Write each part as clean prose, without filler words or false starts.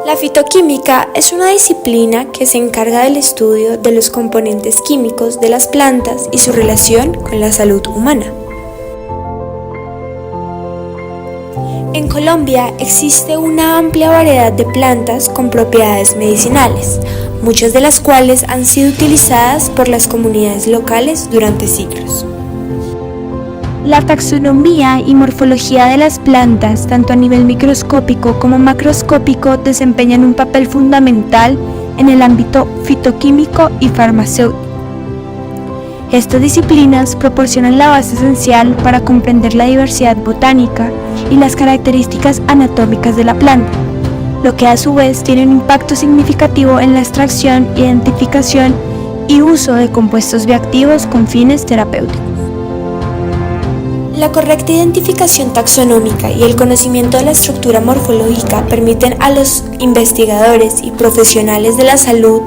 La fitoquímica es una disciplina que se encarga del estudio de los componentes químicos de las plantas y su relación con la salud humana. En Colombia existe una amplia variedad de plantas con propiedades medicinales, muchas de las cuales han sido utilizadas por las comunidades locales durante siglos. La taxonomía y morfología de las plantas, tanto a nivel microscópico como macroscópico, desempeñan un papel fundamental en el ámbito fitoquímico y farmacéutico. Estas disciplinas proporcionan la base esencial para comprender la diversidad botánica y las características anatómicas de la planta, lo que a su vez tiene un impacto significativo en la extracción, identificación y uso de compuestos bioactivos con fines terapéuticos. La correcta identificación taxonómica y el conocimiento de la estructura morfológica permiten a los investigadores y profesionales de la salud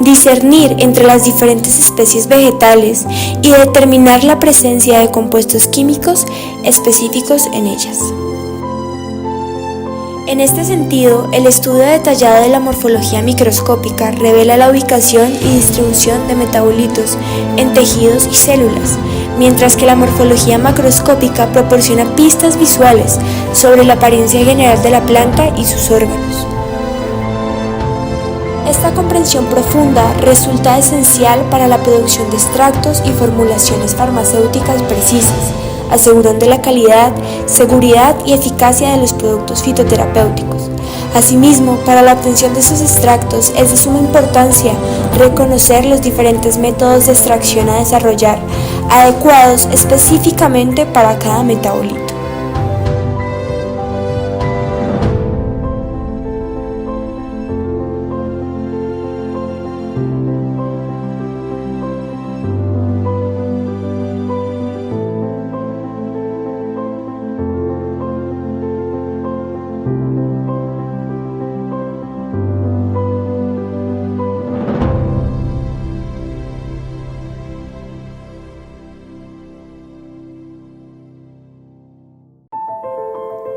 discernir entre las diferentes especies vegetales y determinar la presencia de compuestos químicos específicos en ellas. En este sentido, el estudio detallado de la morfología microscópica revela la ubicación y distribución de metabolitos en tejidos y células, mientras que la morfología macroscópica proporciona pistas visuales sobre la apariencia general de la planta y sus órganos. Esta comprensión profunda resulta esencial para la producción de extractos y formulaciones farmacéuticas precisas, asegurando la calidad, seguridad y eficacia de los productos fitoterapéuticos. Asimismo, para la obtención de estos extractos es de suma importancia reconocer los diferentes métodos de extracción a desarrollar, adecuados específicamente para cada metabolito.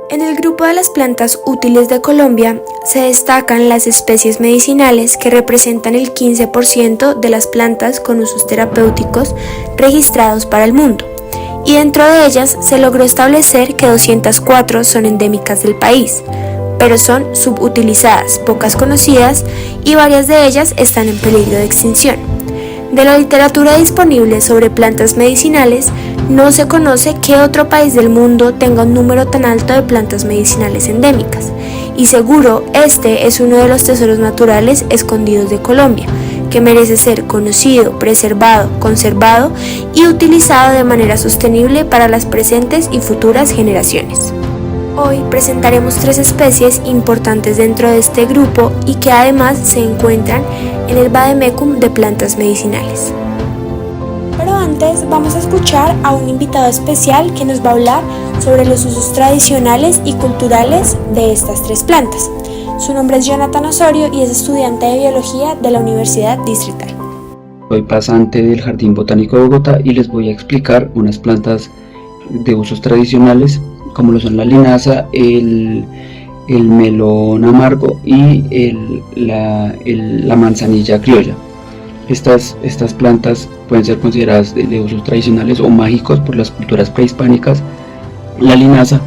En el grupo de las plantas útiles de Colombia se destacan las especies medicinales que representan el 15% de las plantas con usos terapéuticos registrados para el mundo, y dentro de ellas se logró establecer que 204 son endémicas del país, pero son subutilizadas, pocas conocidas y varias de ellas están en peligro de extinción. De la literatura disponible sobre plantas medicinales, no se conoce qué otro país del mundo tenga un número tan alto de plantas medicinales endémicas, y seguro este es uno de los tesoros naturales escondidos de Colombia, que merece ser conocido, preservado, conservado y utilizado de manera sostenible para las presentes y futuras generaciones. Hoy presentaremos 3 especies importantes dentro de este grupo y que además se encuentran en el Vademecum de plantas medicinales. Pero antes vamos a escuchar a un invitado especial que nos va a hablar sobre los usos tradicionales y culturales de estas 3 plantas. Su nombre es Jonathan Osorio y es estudiante de biología de la Universidad Distrital. Soy pasante del Jardín Botánico de Bogotá y les voy a explicar unas plantas de usos tradicionales como lo son la linaza, el melón amargo y la manzanilla criolla. Estas plantas pueden ser consideradas de usos tradicionales o mágicos por las culturas prehispánicas. La linaza,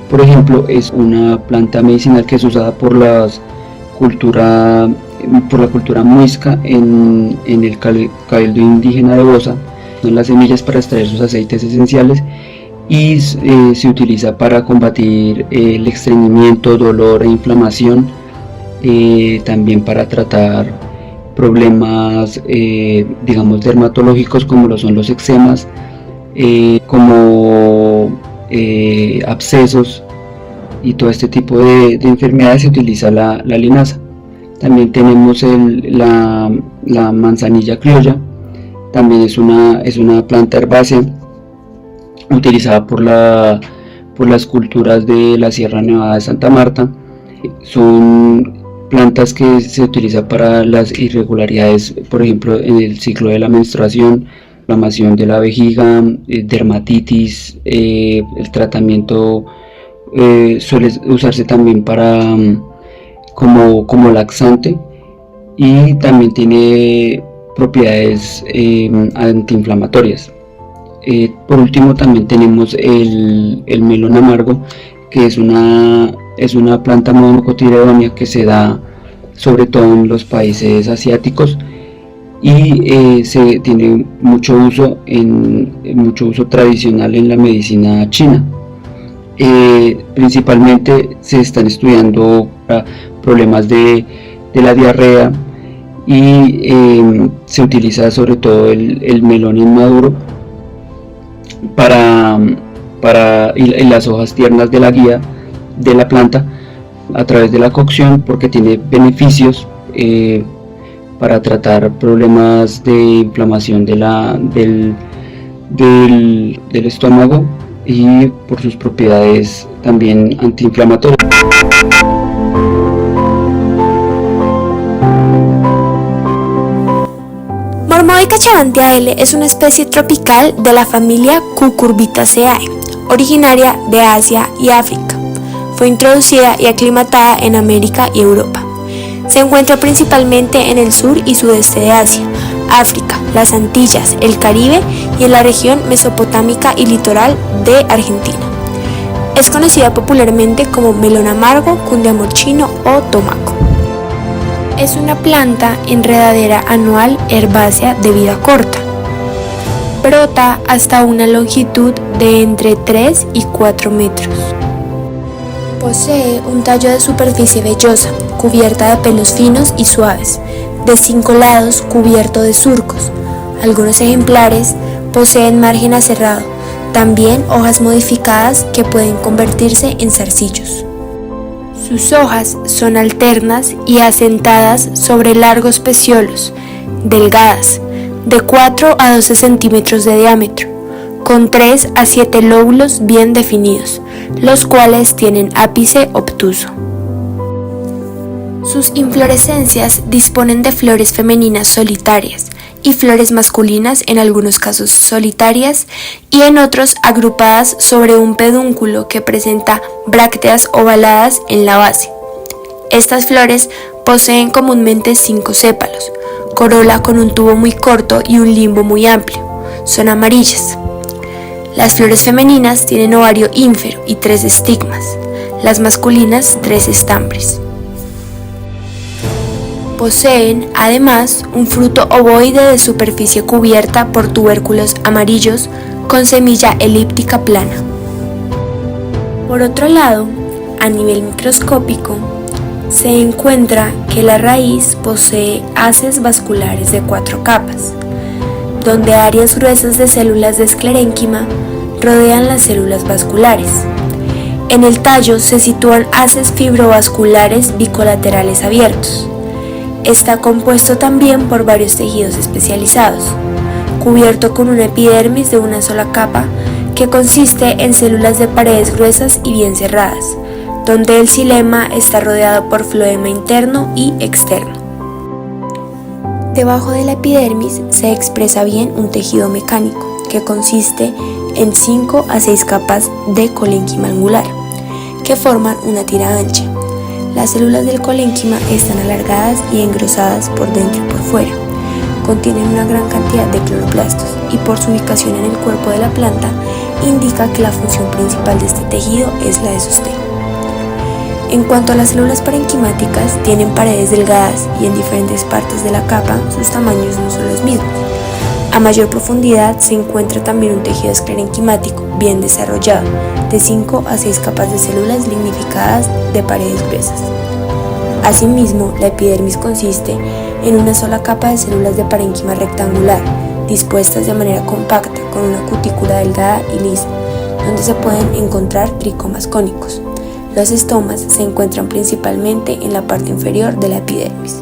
por ejemplo, es una planta medicinal que es usada por la cultura muisca en el cabildo indígena de Bosa. Son las semillas para extraer sus aceites esenciales y se utiliza para combatir el estreñimiento, dolor e inflamación, también para tratar problemas digamos dermatológicos como lo son los eczemas, como abscesos y todo este tipo de enfermedades. Se utiliza la linaza. También tenemos la manzanilla criolla. También es una planta herbácea utilizada por las culturas de la Sierra Nevada de Santa Marta. Son plantas que se utilizan para las irregularidades, por ejemplo en el ciclo de la menstruación, inflamación de la vejiga, dermatitis, el tratamiento suele usarse también para como laxante, y también tiene propiedades antiinflamatorias. Por último también tenemos el melón amargo, que es una planta monocotiledónea que se da sobre todo en los países asiáticos, y se tiene mucho uso tradicional en la medicina china. Principalmente se están estudiando problemas de la diarrea, y se utiliza sobre todo el melón inmaduro y las hojas tiernas de la guía de la planta a través de la cocción, porque tiene beneficios para tratar problemas de inflamación del estómago, y por sus propiedades también antiinflamatorias. Mormoica charantiae es una especie tropical de la familia Cucurbitaceae, originaria de Asia y África. Fue introducida y aclimatada en América y Europa. Se encuentra principalmente en el sur y sudeste de Asia, África, las Antillas, el Caribe y en la región mesopotámica y litoral de Argentina. Es conocida popularmente como melón amargo, cundeamor chino o tomaco. Es una planta enredadera anual herbácea de vida corta. Brota hasta una longitud de entre 3 y 4 metros. Posee un tallo de superficie vellosa, cubierta de pelos finos y suaves, de 5 lados cubierto de surcos. Algunos ejemplares poseen margen aserrado, también hojas modificadas que pueden convertirse en zarcillos. Sus hojas son alternas y asentadas sobre largos peciolos, delgadas, de 4 a 12 centímetros de diámetro, con 3 a 7 lóbulos bien definidos, los cuales tienen ápice obtuso. Sus inflorescencias disponen de flores femeninas solitarias y flores masculinas, en algunos casos solitarias y en otros agrupadas sobre un pedúnculo que presenta brácteas ovaladas en la base. Estas flores poseen comúnmente 5 sépalos, corola con un tubo muy corto y un limbo muy amplio. Son amarillas. Las flores femeninas tienen ovario ínfero y 3 estigmas, las masculinas 3 estambres. Poseen, además, un fruto ovoide de superficie cubierta por tubérculos amarillos con semilla elíptica plana. Por otro lado, a nivel microscópico, se encuentra que la raíz posee haces vasculares de 4 capas, donde áreas gruesas de células de esclerénquima rodean las células vasculares. En el tallo se sitúan haces fibrovasculares bicolaterales abiertos. Está compuesto también por varios tejidos especializados, cubierto con una epidermis de una sola capa que consiste en células de paredes gruesas y bien cerradas, donde el xilema está rodeado por floema interno y externo. Debajo de la epidermis se expresa bien un tejido mecánico que consiste en 5 a 6 capas de colénquima angular, que forman una tira ancha. Las células del colénquima están alargadas y engrosadas por dentro y por fuera. Contienen una gran cantidad de cloroplastos y por su ubicación en el cuerpo de la planta indica que la función principal de este tejido es la de sostén. En cuanto a las células parenquimáticas, tienen paredes delgadas y en diferentes partes de la capa sus tamaños no son los mismos. A mayor profundidad se encuentra también un tejido esclerenquimático bien desarrollado, de 5 a 6 capas de células lignificadas de paredes gruesas. Asimismo, la epidermis consiste en una sola capa de células de parénquima rectangular, dispuestas de manera compacta con una cutícula delgada y lisa, donde se pueden encontrar tricomas cónicos. Los estomas se encuentran principalmente en la parte inferior de la epidermis.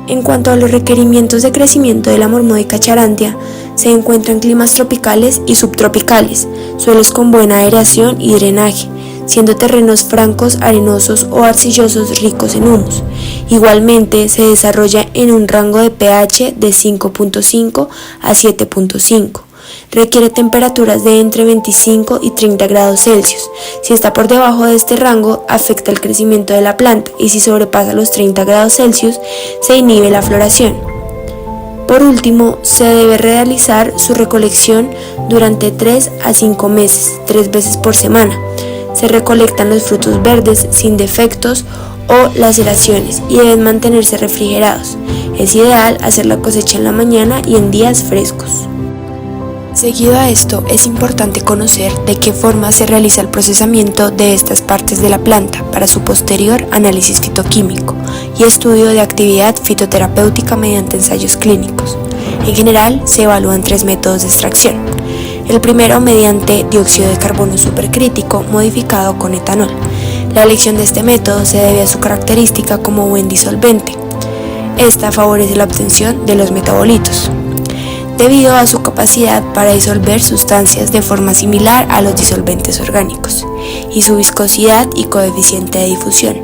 En cuanto a los requerimientos de crecimiento de la Mormoica charantia, se encuentran climas tropicales y subtropicales, suelos con buena aireación y drenaje, siendo terrenos francos, arenosos o arcillosos ricos en humus. Igualmente se desarrolla en un rango de pH de 5.5 a 7.5, requiere temperaturas de entre 25 y 30 grados Celsius. Si está por debajo de este rango, afecta el crecimiento de la planta y si sobrepasa los 30 grados Celsius, se inhibe la floración. Por último, se debe realizar su recolección durante 3 a 5 meses, 3 veces por semana. Se recolectan los frutos verdes sin defectos o laceraciones y deben mantenerse refrigerados. Es ideal hacer la cosecha en la mañana y en días frescos. Seguido a esto, es importante conocer de qué forma se realiza el procesamiento de estas partes de la planta para su posterior análisis fitoquímico y estudio de actividad fitoterapéutica mediante ensayos clínicos. En general, se evalúan 3 métodos de extracción. El primero mediante dióxido de carbono supercrítico modificado con etanol. La elección de este método se debe a su característica como buen disolvente. Esta favorece la obtención de los metabolitos, debido a su capacidad para disolver sustancias de forma similar a los disolventes orgánicos, y su viscosidad y coeficiente de difusión,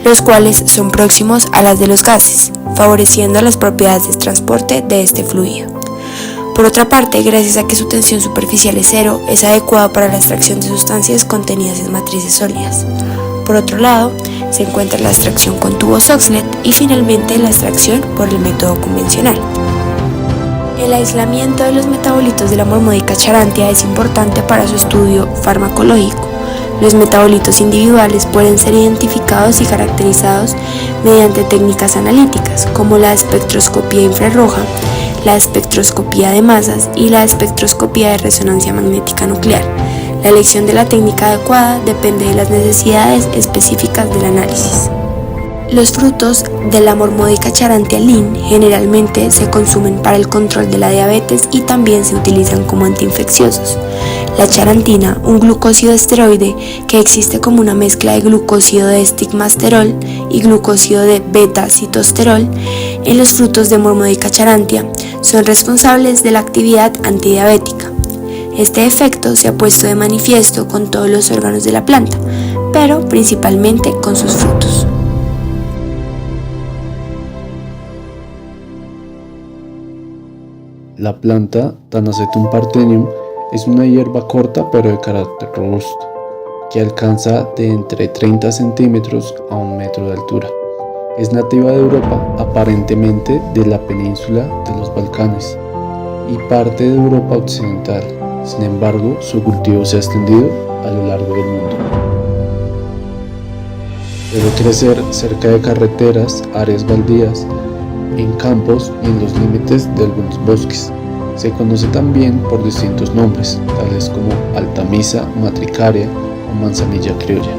los cuales son próximos a las de los gases, favoreciendo las propiedades de transporte de este fluido. Por otra parte, gracias a que su tensión superficial es cero, es adecuado para la extracción de sustancias contenidas en matrices sólidas. Por otro lado, se encuentra la extracción con tubos Oxlet y finalmente la extracción por el método convencional. El aislamiento de los metabolitos de la Mormódica charantia es importante para su estudio farmacológico. Los metabolitos individuales pueden ser identificados y caracterizados mediante técnicas analíticas como la espectroscopía infrarroja, la espectroscopía de masas y la espectroscopía de resonancia magnética nuclear. La elección de la técnica adecuada depende de las necesidades específicas del análisis. Los frutos de la Mormódica charantia Linn generalmente se consumen para el control de la diabetes y también se utilizan como antiinfecciosos. La charantina, un glucósido esteroide que existe como una mezcla de glucósido de estigmasterol y glucósido de beta-citosterol en los frutos de Mormódica charantia, son responsables de la actividad antidiabética. Este efecto se ha puesto de manifiesto con todos los órganos de la planta, pero principalmente con sus frutos. La planta Tanacetum parthenium es una hierba corta pero de carácter robusto, que alcanza de entre 30 centímetros a 1 metro de altura. Es nativa de Europa, aparentemente de la península de los Balcanes y parte de Europa occidental. Sin embargo, su cultivo se ha extendido a lo largo del mundo. Debe crecer cerca de carreteras, áreas baldías, en campos y en los límites de algunos bosques. Se conoce también por distintos nombres, tales como altamisa, matricaria o manzanilla criolla.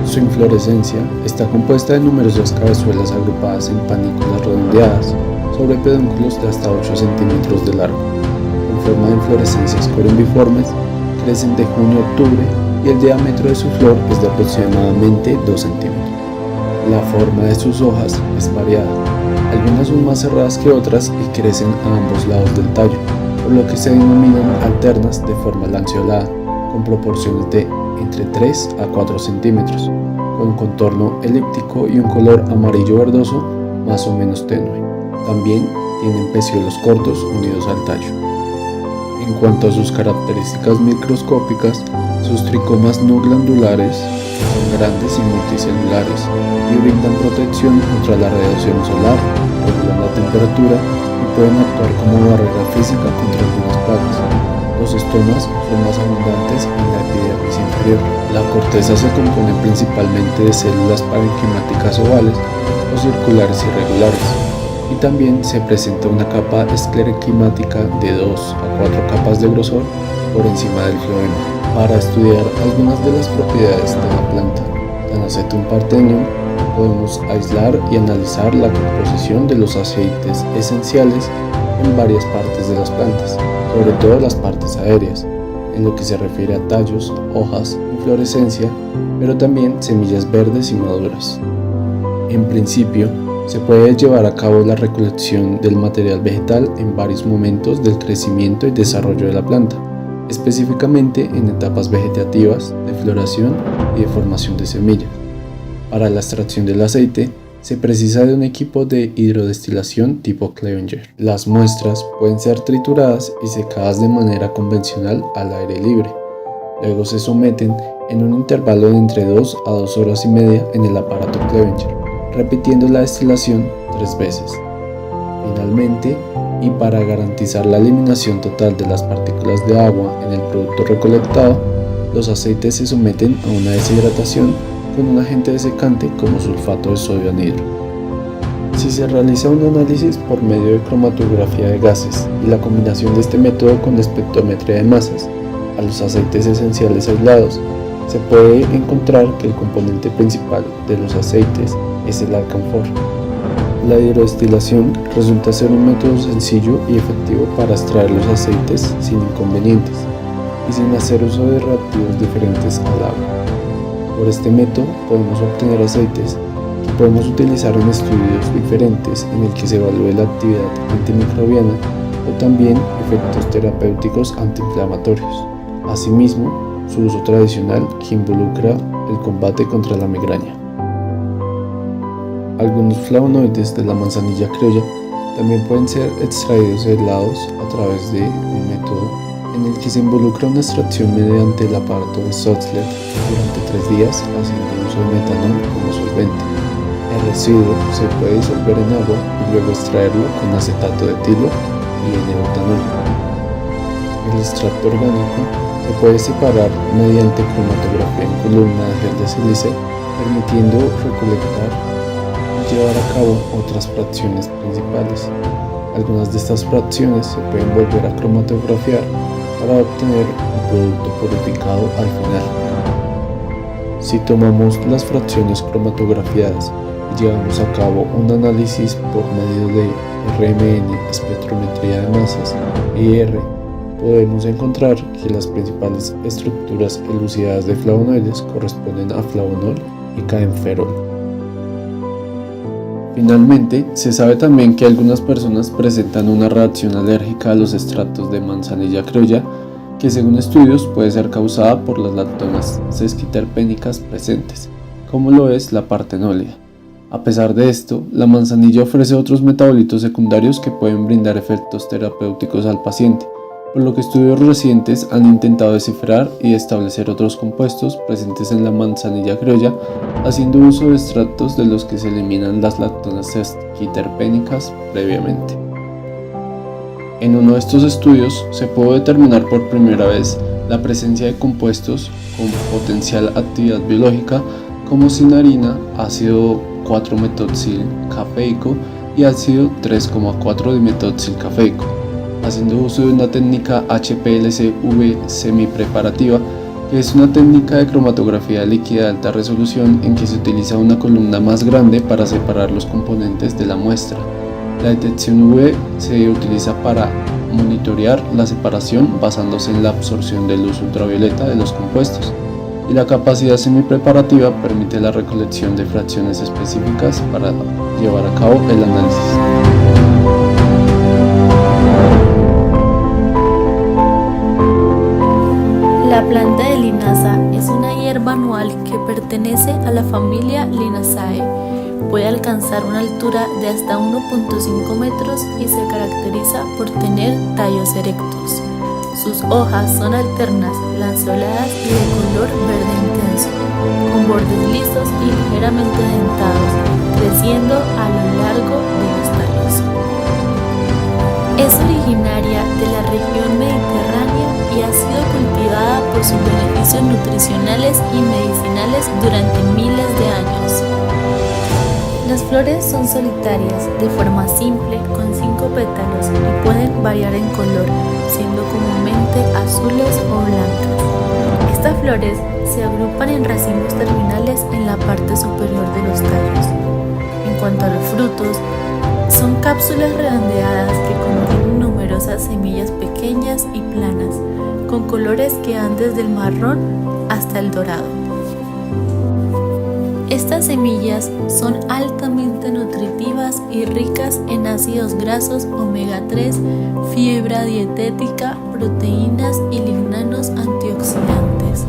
Su inflorescencia está compuesta de numerosas cabezuelas agrupadas en panículas redondeadas sobre pedúnculos de hasta 8 centímetros de largo. En forma de inflorescencias corymbiformes, crecen de junio a octubre y el diámetro de su flor es de aproximadamente 2 centímetros. La forma de sus hojas es variada, algunas son más cerradas que otras y crecen a ambos lados del tallo, por lo que se denominan alternas de forma lanceolada, con proporciones de entre 3 a 4 centímetros, con contorno elíptico y un color amarillo verdoso más o menos tenue. También tienen pecíolos cortos unidos al tallo. En cuanto a sus características microscópicas, sus tricomas no glandulares son grandes y multicelulares y brindan protección contra la radiación solar, regulan la temperatura y pueden actuar como barrera física contra algunas plagas. Los estomas son más abundantes en la epidermis inferior. La corteza se compone principalmente de células parenquimáticas ovales o circulares irregulares, y también se presenta una capa esclerequimática de 2 a 4 capas de grosor por encima del floema. Para estudiar algunas de las propiedades de la planta Tanacetum parthenium, podemos aislar y analizar la composición de los aceites esenciales en varias partes de las plantas, sobre todo las partes aéreas, en lo que se refiere a tallos, hojas, inflorescencia, pero también semillas verdes y maduras. En principio, se puede llevar a cabo la recolección del material vegetal en varios momentos del crecimiento y desarrollo de la planta, específicamente en etapas vegetativas, de floración y de formación de semilla. Para la extracción del aceite, se precisa de un equipo de hidrodestilación tipo Clevenger. Las muestras pueden ser trituradas y secadas de manera convencional al aire libre. Luego se someten en un intervalo de entre 2 a 2 horas y media en el aparato Clevenger, repitiendo la destilación 3 veces. Finalmente, y para garantizar la eliminación total de las partículas de agua en el producto recolectado, los aceites se someten a una deshidratación con un agente desecante como sulfato de sodio anhidro. Si se realiza un análisis por medio de cromatografía de gases y la combinación de este método con la espectrometría de masas a los aceites esenciales aislados, se puede encontrar que el componente principal de los aceites es el alcanfor. La hidrodestilación resulta ser un método sencillo y efectivo para extraer los aceites sin inconvenientes y sin hacer uso de reactivos diferentes al agua. Por este método podemos obtener aceites que podemos utilizar en estudios diferentes en el que se evalúe la actividad antimicrobiana o también efectos terapéuticos antiinflamatorios. Asimismo, su uso tradicional que involucra el combate contra la migraña. Algunos flavonoides de la manzanilla criolla también pueden ser extraídos aislados a través de un método en el que se involucra una extracción mediante el aparato de Soxhlet durante 3 días haciendo uso de metanol como solvente. El residuo se puede disolver en agua y luego extraerlo con acetato de etilo y N-butanol. El extracto orgánico se puede separar mediante cromatografía en columna de gel de sílice, permitiendo recolectar y llevar a cabo otras fracciones principales. Algunas de estas fracciones se pueden volver a cromatografiar para obtener un producto purificado al final. Si tomamos las fracciones cromatografiadas y llevamos a cabo un análisis por medio de RMN, espectrometría de masas, y R, podemos encontrar que las principales estructuras elucidadas de flavonoides corresponden a flavonol y caenferol. Finalmente, se sabe también que algunas personas presentan una reacción alérgica a los extractos de manzanilla criolla que según estudios puede ser causada por las lactonas sesquiterpénicas presentes, como lo es la partenolida. A pesar de esto, la manzanilla ofrece otros metabolitos secundarios que pueden brindar efectos terapéuticos al paciente, por lo que estudios recientes han intentado descifrar y establecer otros compuestos presentes en la manzanilla criolla, haciendo uso de extractos de los que se eliminan las lactonas sesquiterpénicas previamente. En uno de estos estudios se pudo determinar por primera vez la presencia de compuestos con potencial actividad biológica como cinarina, ácido 4-metoxilcafeico y ácido 3,4-dimetoxilcafeico, haciendo uso de una técnica HPLC-V semipreparativa, que es una técnica de cromatografía líquida de alta resolución en que se utiliza una columna más grande para separar los componentes de la muestra. La detección UV se utiliza para monitorear la separación basándose en la absorción de luz ultravioleta de los compuestos, y la capacidad semipreparativa permite la recolección de fracciones específicas para llevar a cabo el análisis. La planta de linaza es una hierba anual que pertenece a la familia Linaceae. Puede alcanzar una altura de hasta 1.5 metros y se caracteriza por tener tallos erectos. Sus hojas son alternas, lanceoladas y de color verde intenso, con bordes lisos y ligeramente dentados, creciendo a lo largo de los tallos. Es originaria de la región mediterránea y ha sido cultivada por sus beneficios nutricionales y medicinales durante miles de años. Las flores son solitarias, de forma simple, con 5 pétalos y pueden variar en color, siendo comúnmente azules o blancas. Estas flores se agrupan en racimos terminales en la parte superior de los tallos. En cuanto a los frutos, son cápsulas redondeadas que contienen numerosas semillas pequeñas y planas, con colores que van desde el marrón hasta el dorado. Estas semillas son altamente nutritivas y ricas en ácidos grasos omega 3, fibra dietética, proteínas y lignanos antioxidantes.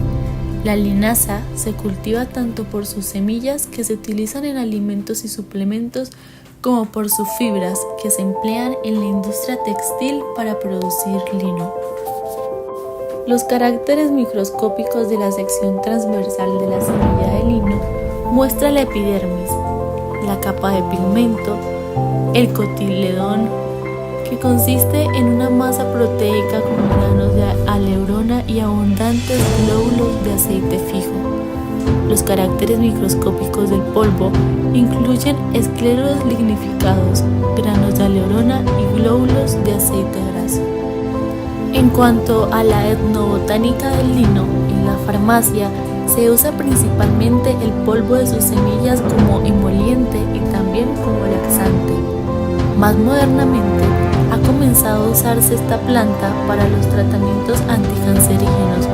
La linaza se cultiva tanto por sus semillas que se utilizan en alimentos y suplementos como por sus fibras que se emplean en la industria textil para producir lino. Los caracteres microscópicos de la sección transversal de la semilla de lino muestran la epidermis, la capa de pigmento, el cotiledón, que consiste en una masa proteica con granos de aleurona y abundantes glóbulos de aceite fijo. Los caracteres microscópicos del polvo incluyen escleros lignificados, granos de aleurona y glóbulos de aceite graso. En cuanto a la etnobotánica del lino, en la farmacia se usa principalmente el polvo de sus semillas como emoliente y también como laxante. Más modernamente, ha comenzado a usarse esta planta para los tratamientos anticancerígenos,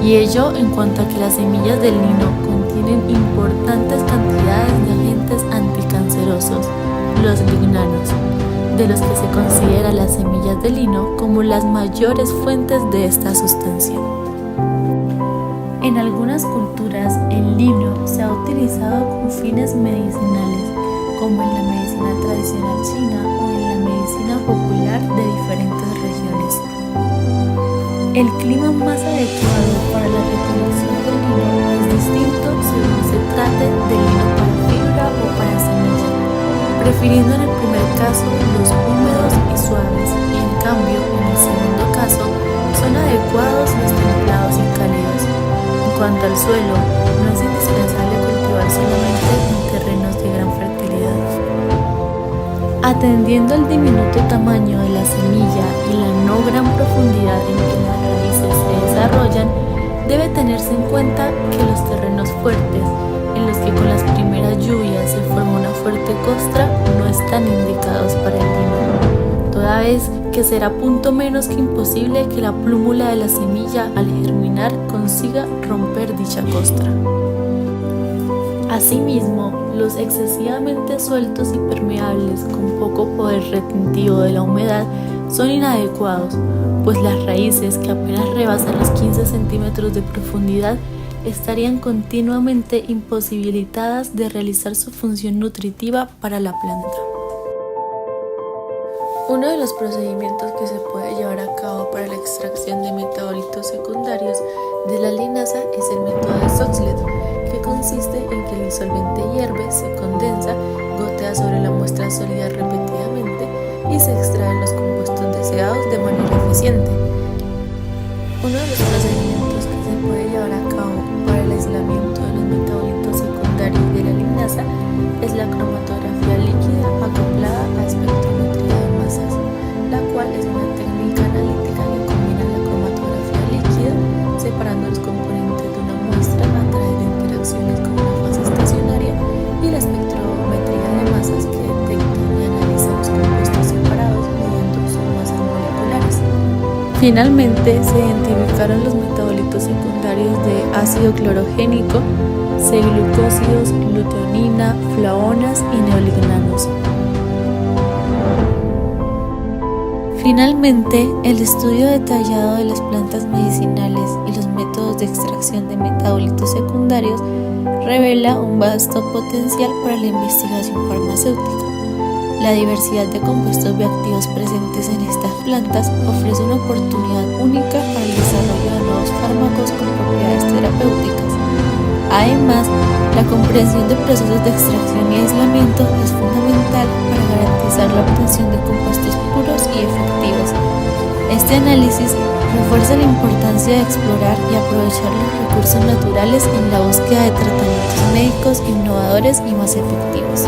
y ello en cuanto a que las semillas del lino contienen importantes cantidades de agentes anticancerosos, los lignanos, de los que se considera las semillas de lino como las mayores fuentes de esta sustancia. En algunas culturas, el lino se ha utilizado con fines medicinales, como en la medicina tradicional china o en la medicina popular de diferentes regiones. El clima más adecuado para la recolección del lino es distinto según se trate de lino para fibra o para semilla, prefiriendo en el primer caso los húmedos y suaves, y en cambio en el segundo caso son adecuados los templados y cálidos. En cuanto al suelo, no es indispensable cultivar solamente en terrenos de gran fertilidad. Atendiendo al diminuto tamaño de la semilla y la no gran profundidad en que las raíces se desarrollan, debe tenerse en cuenta que los terrenos fuertes, en los que con las primeras lluvias se forma una fuerte costra, no están indicados para el lino, toda vez que será punto menos que imposible que la plúmula de la semilla al germinar consiga romper dicha costra. Asimismo, los excesivamente sueltos y permeables con poco poder retentivo de la humedad son inadecuados, pues las raíces que apenas rebasan los 15 centímetros de profundidad estarían continuamente imposibilitadas de realizar su función nutritiva para la planta. Uno de los procedimientos que se puede llevar a cabo para la extracción de metabolitos secundarios de la linaza es el método de Soxhlet, que consiste en que el disolvente hierve, se condensa, gotea sobre la muestra sólida repetidamente y se extraen los compuestos deseados de manera eficiente. Uno de los procedimientos que se puede llevar a cabo para el aislamiento de los metabolitos secundarios de la linaza es la cromatografía líquida acoplada a espectrometría de masas, la cual es una técnica analítica que combina la cromatografía líquida separando los componentes de una muestra a través de interacciones con una fase estacionaria y la espectrometría de masas que detecta y analiza los compuestos separados mediante sus masas moleculares. Finalmente, se identificaron los metabolitos secundarios de ácido clorogénico, C-glucósidos, luteonina, flavonas y neolignanos. Finalmente, el estudio detallado de las plantas medicinales y los métodos de extracción de metabolitos secundarios revela un vasto potencial para la investigación farmacéutica. La diversidad de compuestos bioactivos presentes en estas plantas ofrece una oportunidad única para el desarrollo de nuevos fármacos con propiedades terapéuticas. Además, la comprensión de procesos de extracción y aislamiento es fundamental para garantizar la obtención de compuestos puros y efectivos. Este análisis refuerza la importancia de explorar y aprovechar los recursos naturales en la búsqueda de tratamientos médicos innovadores y más efectivos.